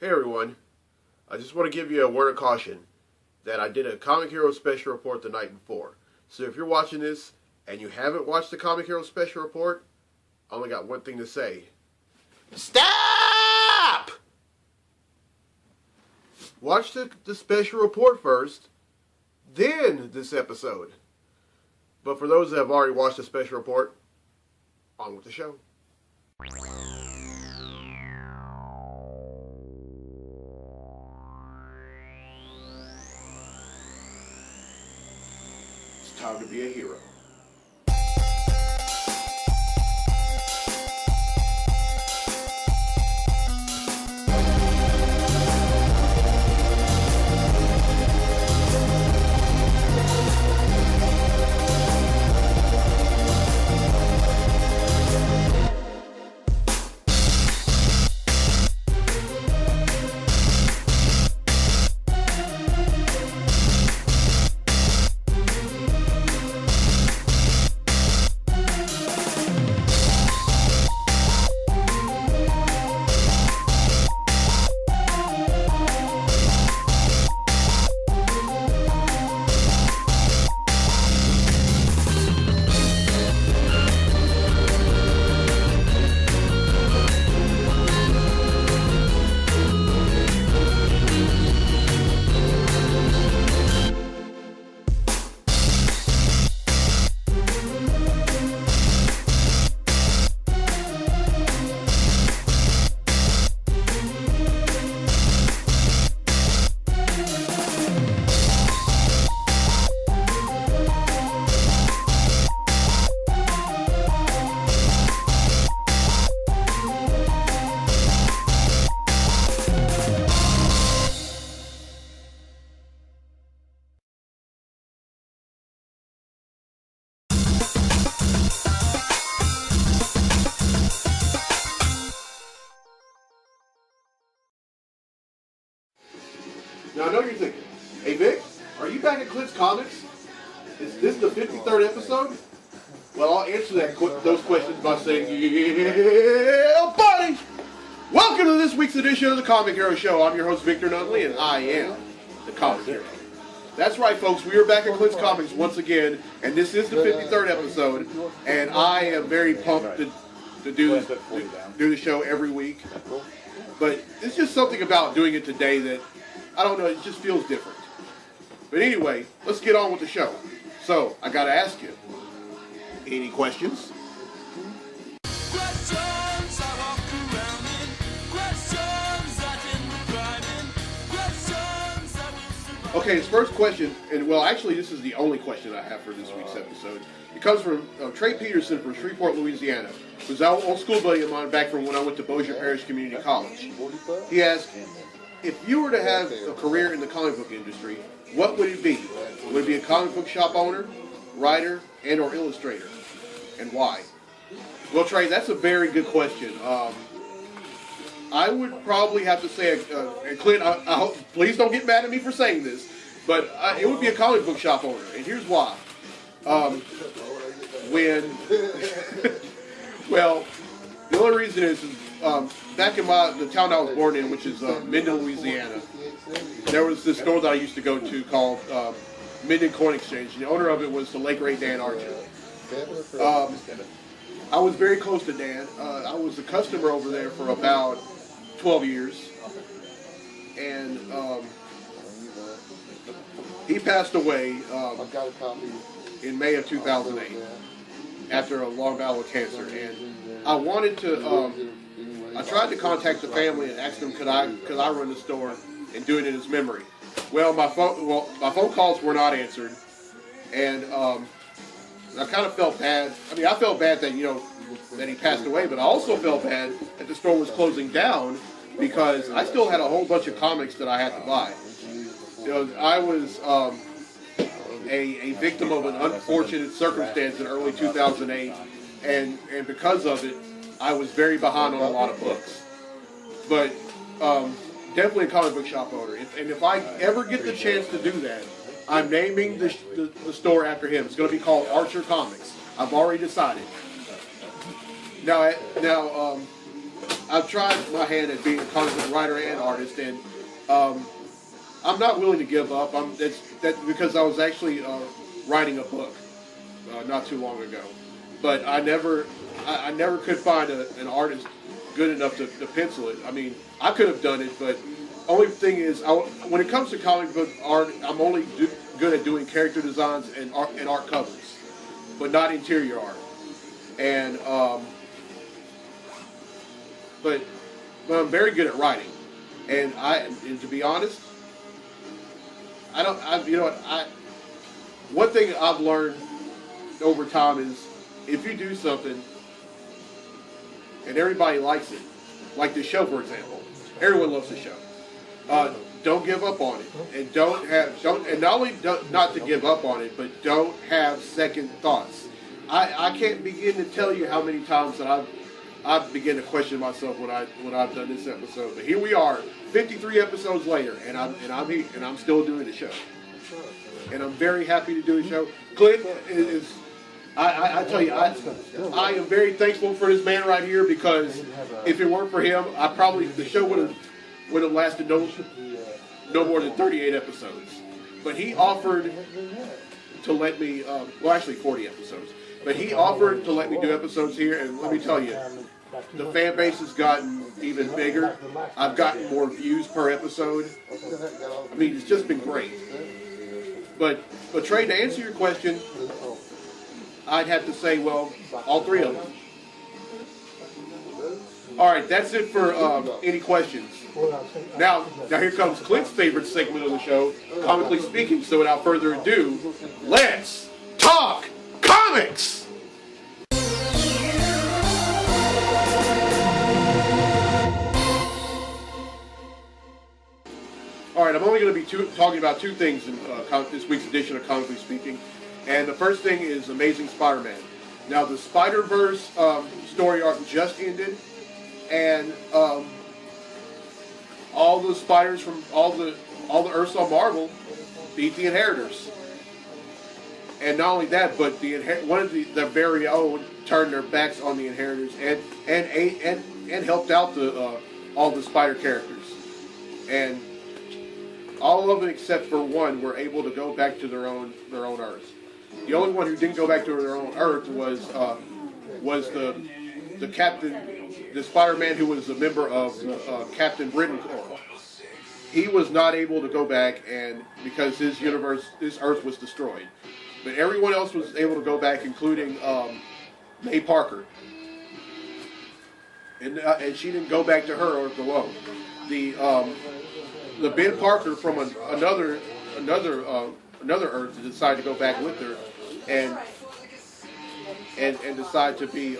Hey everyone, I just want to give you a word of caution that I did a Comic Hero Special Report the night before. So if you're watching this and you haven't watched the Comic Hero Special Report, I only got one thing to say. Stop! Watch the special report first, then this episode. But for those that have already watched the special report, on with the show. It's time to be a hero. Now I know you're thinking, hey Vic, are you back at Clint's Comics? Is this the 53rd episode? Well, I'll answer those questions by saying, yeah, buddy! Welcome to this week's edition of the Comic Hero Show. I'm your host, Victor Nutley, and I am the Comic Hero. That's right, folks. We are back at Clint's Comics once again, and this is the 53rd episode, and I am very pumped to do the show every week. But it's just something about doing it today that, I don't know, it just feels different. But anyway, let's get on with the show. So, I gotta ask you, any questions? Okay, his first question, and well, actually, this is the only question I have for this week's episode. It comes from Trey Peterson from Shreveport, Louisiana, who's an old school buddy of mine back from when I went to Bossier Parish Community College. He asked, if you were to have a career in the comic book industry, what would it be? Would it be a comic book shop owner, writer, and or illustrator? And why? Well, Trey, that's a very good question. I would probably have to say, and Clint, I hope, please don't get mad at me for saying this, but it would be a comic book shop owner, and here's why. Well, the only reason is back in the town I was born in, which is Minden, Louisiana, there was this store that I used to go to called Minden Coin Exchange. The owner of it was the late great Dan Archer. I was very close to Dan. I was a customer over there for about 12 years, and he passed away in May of 2008 after a long battle with cancer. And I wanted to, I tried to contact the family and ask them could I run the store and do it in his memory. Well, my phone calls were not answered, and I kind of felt bad. I mean, I felt bad that that he passed away, but I also felt bad that the store was closing down because I still had a whole bunch of comics that I had to buy. I was a victim of an unfortunate circumstance in early 2008, and because of it, I was very behind on a lot of books. But definitely a comic book shop owner. If I ever get the chance to do that, I'm naming the store after him. It's going to be called Archer Comics. I've already decided. Now, I I've tried my hand at being a comic book writer and artist, and I'm not willing to give up. That's because I was actually writing a book not too long ago, but I never could find an artist good enough to pencil it. I mean, I could have done it, but only thing is, when it comes to comic book art, I'm only good at doing character designs and art covers, but not interior art. And but I'm very good at writing, and to be honest, one thing I've learned over time is if you do something and everybody likes it, like the show, for example, everyone loves the show. Don't give up on it, and not to give up on it, but don't have second thoughts. I can't begin to tell you how many times that I've begun to question myself when I've done this episode. But here we are, 53 episodes later, and I'm still doing the show, and I'm very happy to do the show. Clint is. I tell you, I am very thankful for this man right here, because if it weren't for him, the show would have lasted no more than 38 episodes. But he offered to let me, actually 40 episodes. But he offered to let me do episodes here, and let me tell you, the fan base has gotten even bigger. I've gotten more views per episode. I mean, it's just been great. But Trey, to answer your question, I'd have to say, well, all three of them. All right, that's it for any questions. Now here comes Clint's favorite segment of the show, Comically Speaking. So without further ado, let's talk comics! All right, I'm only going to be talking about two things in this week's edition of Comically Speaking. And the first thing is Amazing Spider-Man. Now, the Spider-Verse story arc just ended, and all the spiders from all the Earths on Marvel beat the Inheritors. And not only that, but one of their very own turned their backs on the Inheritors and helped out all the Spider characters. And all of them except for one were able to go back to their own Earth. The only one who didn't go back to their own Earth was the Captain, the Spider-Man who was a member of Captain Britain Corps. He was not able to go back, and because his Earth was destroyed. But everyone else was able to go back, including May Parker, and she didn't go back to her Earth alone. The Ben Parker from another Earth decided to go back with her, and decide to be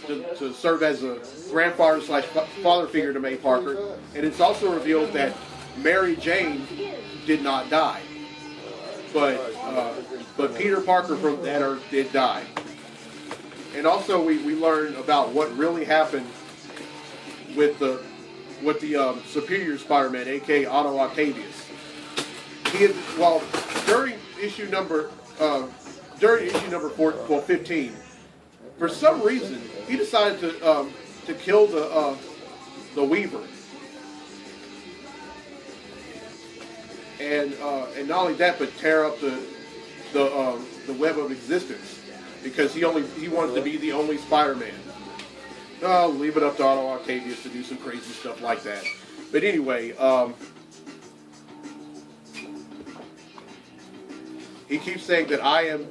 to serve as a grandfather / father figure to May Parker. And it's also revealed that Mary Jane did not die, but Peter Parker from that Earth did die. And also we learn about what really happened with the Superior Spider-Man, aka Otto Octavius. During issue number 15, for some reason he decided to kill the Weaver, and not only that, but tear up the web of existence, because he wanted to be the only Spider-Man. Leave it up to Otto Octavius to do some crazy stuff like that. But anyway, he keeps saying that I'm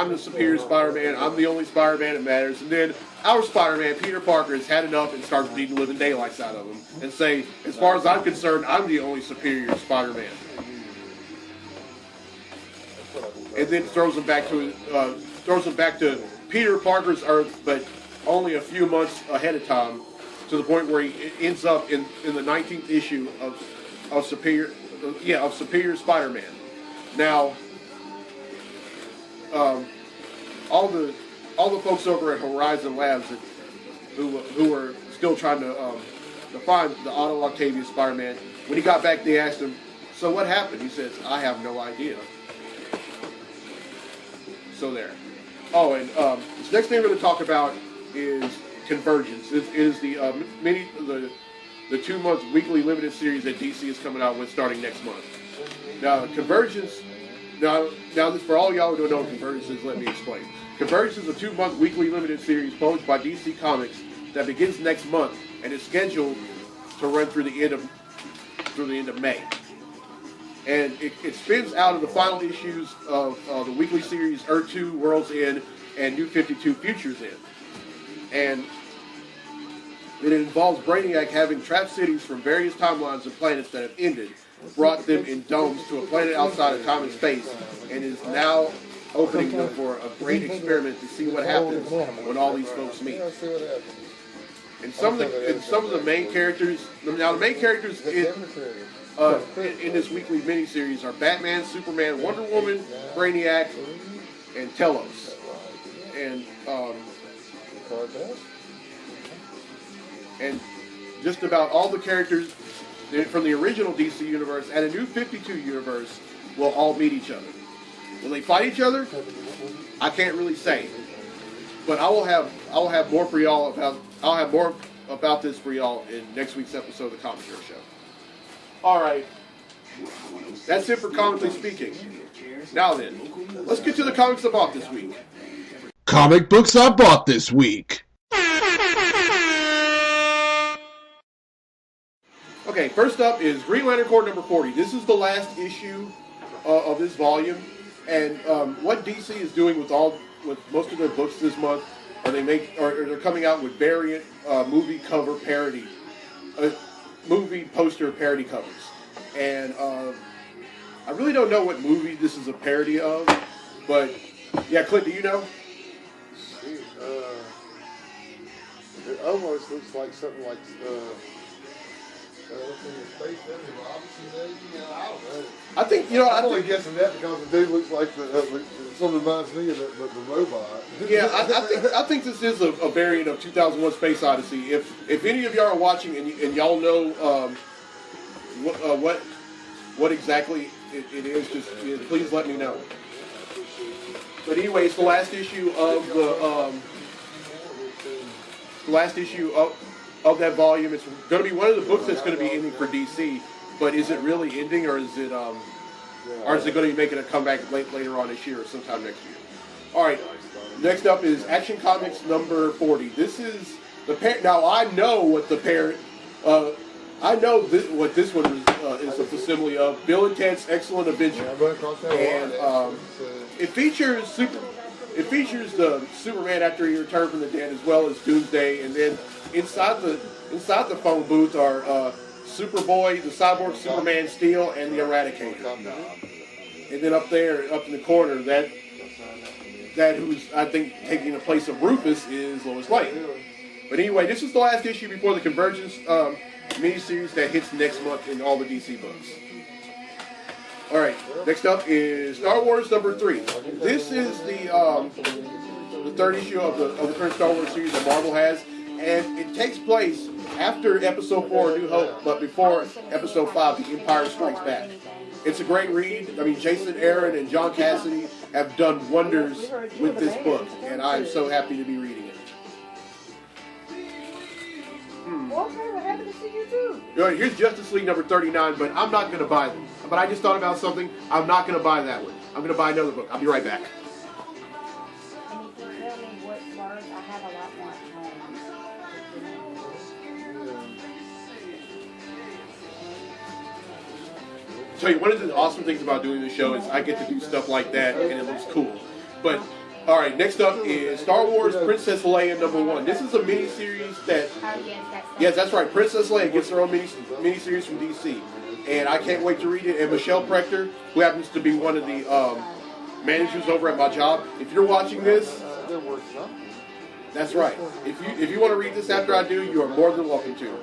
the superior Spider-Man, I'm the only Spider-Man that matters, and then our Spider-Man, Peter Parker, has had enough and starts beating the living daylights out of him and say, as far as I'm concerned, I'm the only superior Spider-Man. And then throws him back to Peter Parker's Earth, but only a few months ahead of time, to the point where he ends up in the 19th issue of Superior Spider-Man. Now, all the folks over at Horizon Labs who are still trying to find the Otto Octavius Spider-Man, when he got back, they asked him, "So what happened?" He says, "I have no idea." So there. Oh, and this next thing we're going to talk about is Convergence. It is the the 2-month weekly limited series that DC is coming out with starting next month. Now, Convergence. Now this, for all y'all who don't know what Convergence is, let me explain. Convergence is a 2-month weekly limited series published by DC Comics that begins next month and is scheduled to run through the end of May. And it spins out of the final issues of the weekly series Earth 2, World's End, and New 52, Future's End. And it involves Brainiac having trapped cities from various timelines of planets that have ended, brought them in domes to a planet outside of time and space, and is now opening them for a great experiment to see what happens when all these folks meet. And some of the main characters, now the main characters in this weekly miniseries are Batman, Superman, Wonder Woman, Brainiac, and Telos. And just about all the characters from the original DC universe and a new 52 universe will all meet each other. Will they fight each other? I can't really say, but I will have more for y'all about this for y'all in next week's episode of the Comic Show. All right, that's it for Comically Speaking. Now then, let's get to the comics I bought this week. Comic books I bought this week. Okay, first up is Green Lantern Corps number 40. This is the last issue of this volume, and what DC is doing with most of their books this month, they're coming out with variant movie cover parody, movie poster parody covers, and I really don't know what movie this is a parody of, but yeah, Clint, do you know? It almost looks like something like. I think, you know, I'm only guessing that because the dude looks like something reminds me of the robot. Yeah, I think this is a variant of 2001: Space Odyssey. If any of y'all are watching and y'all know what exactly it is, just please let me know. But anyway, it's the last issue of of that volume. It's going to be one of the books that's going to be ending for DC. But is it really ending, or is it going to be making a comeback later on this year or sometime next year? All right. Next up is Action Comics number 40. This is the parent. Now I know what the parent. What this one is a facsimile of Bill and Ted's Excellent Adventure, and it features the Superman after he returned from the dead, as well as Doomsday, and then inside the phone booth are Superboy, the Cyborg, Superman, Steel, and the Eradicator. And then up in the corner, that who's I think taking the place of Rufus is Lois Lane. But anyway, this is the last issue before the Convergence miniseries that hits next month in all the DC books. All right, next up is Star Wars number 3. This is the third issue of the current Star Wars series that Marvel has, and it takes place after Episode 4, A New Hope, but before Episode 5, The Empire Strikes Back. It's a great read. I mean, Jason Aaron and John Cassidy have done wonders with this book, and I'm so happy to be reading it. Okay, what happened to you too? All right, here's Justice League number 39, but I'm not going to buy them. But I just thought about something. I'm not going to buy that one. I'm going to buy another book. I'll be right back. And if you tell me what words, I have a lot more I'll tell you, one of the awesome things about doing this show is I get to do stuff like that, and it looks cool. But, all right, next up is Star Wars Princess Leia number 1. This is a miniseries that... Yes, that's right. Princess Leia gets her own miniseries from DC. And I can't wait to read it. And Michelle Prector, who happens to be one of the managers over at my job, if you're watching this, that's right. If you want to read this after I do, you are more than welcome to.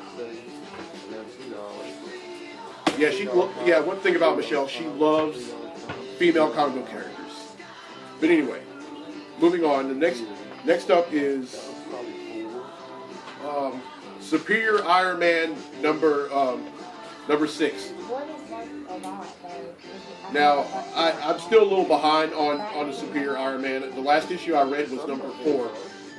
Yeah, one thing about Michelle, she loves female comic book characters. But anyway, moving on. The next up is Superior Iron Man number 6. What is that about? Now, I'm still a little behind on the Superior Iron Man. The last issue I read was number 4.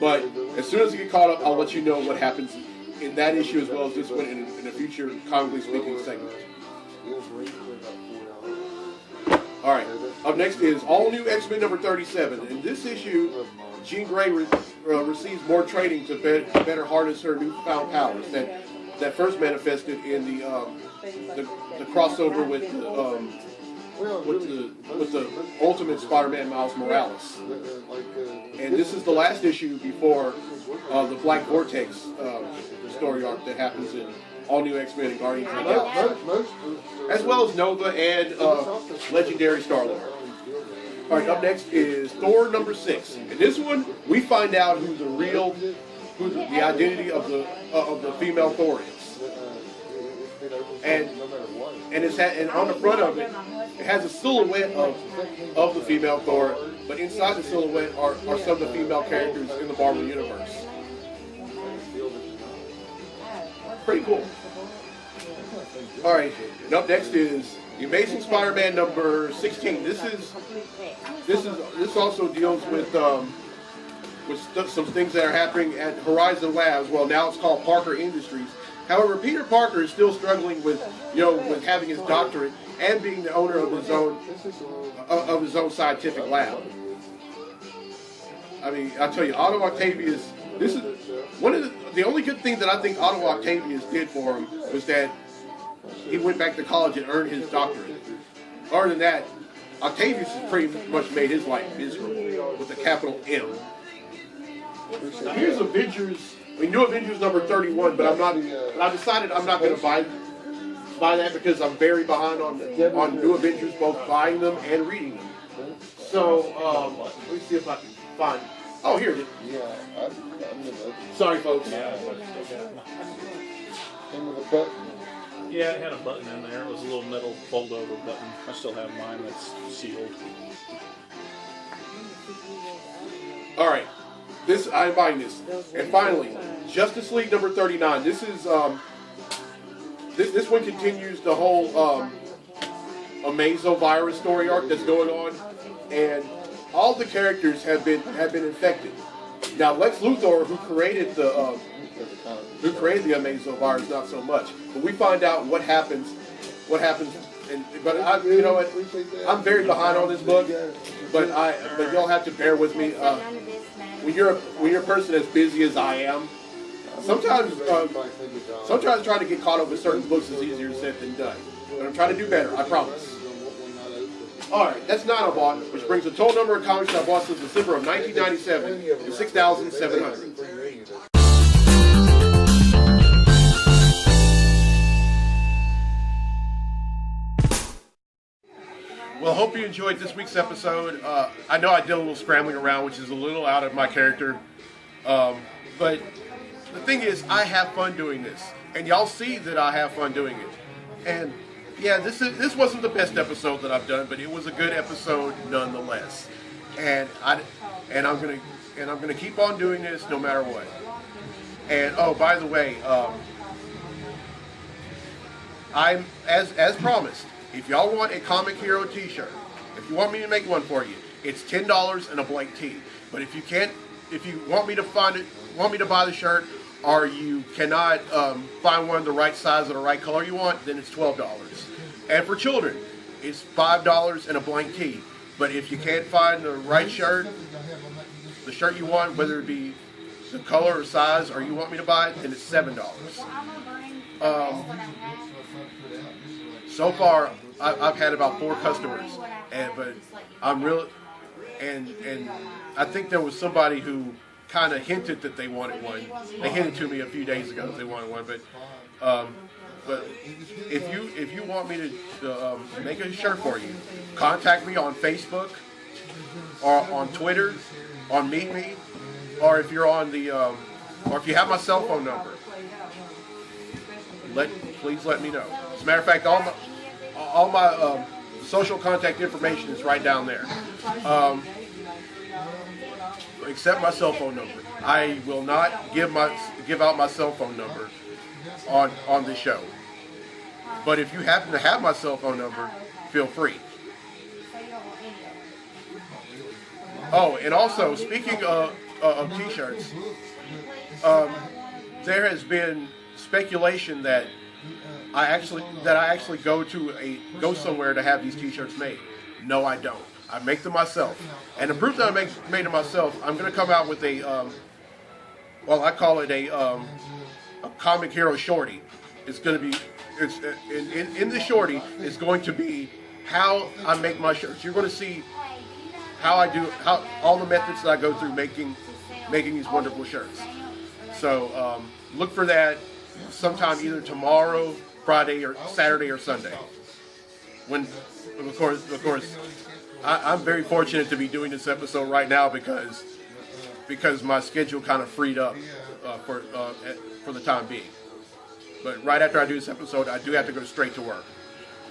But as soon as I get caught up, I'll let you know what happens in that issue as well as this one in a future comically speaking segment. Alright, up next is All New X-Men number 37. In this issue, Jean Grey receives more training to better harness her newfound powers that first manifested in the crossover with the Ultimate Spider-Man Miles Morales. And this is the last issue before the Black Vortex story arc that happens in All New X-Men and Guardians of the Galaxy, as well as Nova and Legendary Star-Lord. Alright, up next is Thor number 6. In this one, we find out who the identity of the female Thor is. And on the front of it, it has a silhouette of the female Thor, but inside the silhouette are some of the female characters in the Marvel Universe. Pretty cool. Alright, and up next is The Amazing Spider-Man number 16. This also deals with some things that are happening at Horizon Labs. Well, now it's called Parker Industries. However, Peter Parker is still struggling with having his doctorate and being the owner of his own scientific lab. I mean, I tell you, Otto Octavius. This is one of the only good thing that I think Otto Octavius did for him was that he went back to college and earned his doctorate. Other than that, Octavius has pretty much made his life miserable with a capital M. Now here's Avengers. New Avengers number 31, but I decided I'm not going to buy that because I'm very behind on New Avengers, both buying them and reading them. So let me see if I can find. Oh, here it is. Sorry, folks. Yeah, it had a button in there. It was a little metal fold-over button. I still have mine that's sealed. All right, I'm buying this. And finally, Justice League number 39. This is this one continues the whole Amazo virus story arc that's going on, and all the characters have been infected. Now, Lex Luthor, who created the Amazo virus, not so much. But we find out what happens. But you know what? I'm very behind on this book, but you'll have to bear with me. When you're a person as busy as I am, sometimes trying to get caught up with certain books is easier said than done. But I'm trying to do better. I promise. Alright, that's 9 I bought, which brings the total number of comics I bought since December of 1997 to 6,700. Well, hope you enjoyed this week's episode. I know I did a little scrambling around, which is a little out of my character. But the thing is, I have fun doing this. And y'all see that I have fun doing it. And yeah, this wasn't the best episode that I've done, but it was a good episode nonetheless. And I'm gonna keep on doing this no matter what. And oh, by the way, I'm as promised. If y'all want a Comic Hero T-shirt, if you want me to make one for you, it's $10 and a blank tee. But if you want me to buy the shirt, or you cannot find one the right size or the right color you want, then it's $12. And for children, it's $5 and a blank tee. But if you can't find the right shirt, the shirt you want, whether it be the color or size, or you want me to buy it, then it's $7. So far, I've had about 4 customers, but I'm really, and I think there was somebody who kind of hinted that they wanted one. They hinted to me a few days ago that they wanted one, but if you want me to make a shirt for you, contact me on Facebook or on Twitter, on Meet Me, or if you're on the or if you have my cell phone number, please let me know. As a matter of fact, all my social contact information is right down there. Except my cell phone number. I will not give out my cell phone number on the show. But if you happen to have my cell phone number, feel free. Oh, and also speaking of of T-shirts, there has been speculation that I actually go somewhere to have these T-shirts made. No, I don't. I make them myself, and the proof that I made them myself, I'm going to come out with a I call it a comic hero shorty. It's going to be in the shorty is going to be how I make my shirts. You're going to see how all the methods that I go through making these wonderful shirts. So look for that sometime either tomorrow, Friday, or Saturday or Sunday. When, of course, I'm very fortunate to be doing this episode right now because my schedule kind of freed up for the time being. But right after I do this episode, I do have to go straight to work.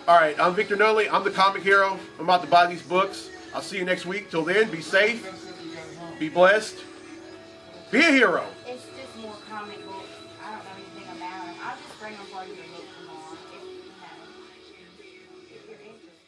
All right, I'm Victor Nunley. I'm the Comic Hero. I'm about to buy these books. I'll see you next week. Till then, be safe, be blessed, be a hero. It's just more comic books. I don't know anything about them. I'll just bring them for you to look tomorrow. If you're interested.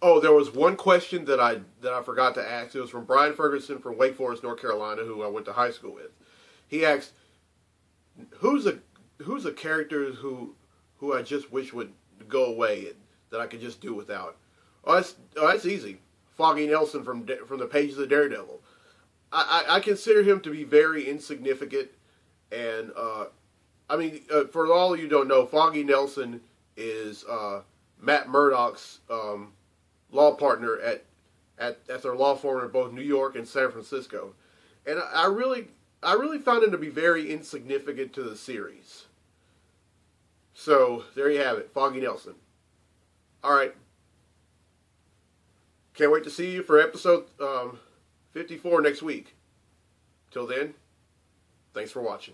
Oh, there was one question that I forgot to ask. It was from Brian Ferguson from Wake Forest, North Carolina, who I went to high school with. He asked, "Who's a character who I just wish would go away and that I could just do without?" Oh, that's easy. Foggy Nelson from the pages of Daredevil. I consider him to be very insignificant, and for all of you who don't know, Foggy Nelson is Matt Murdock's law partner at their law firm in both New York and San Francisco, and I really found him to be very insignificant to the series. So there you have it, Foggy Nelson. All right, can't wait to see you for episode 54 next week. Till then, thanks for watching.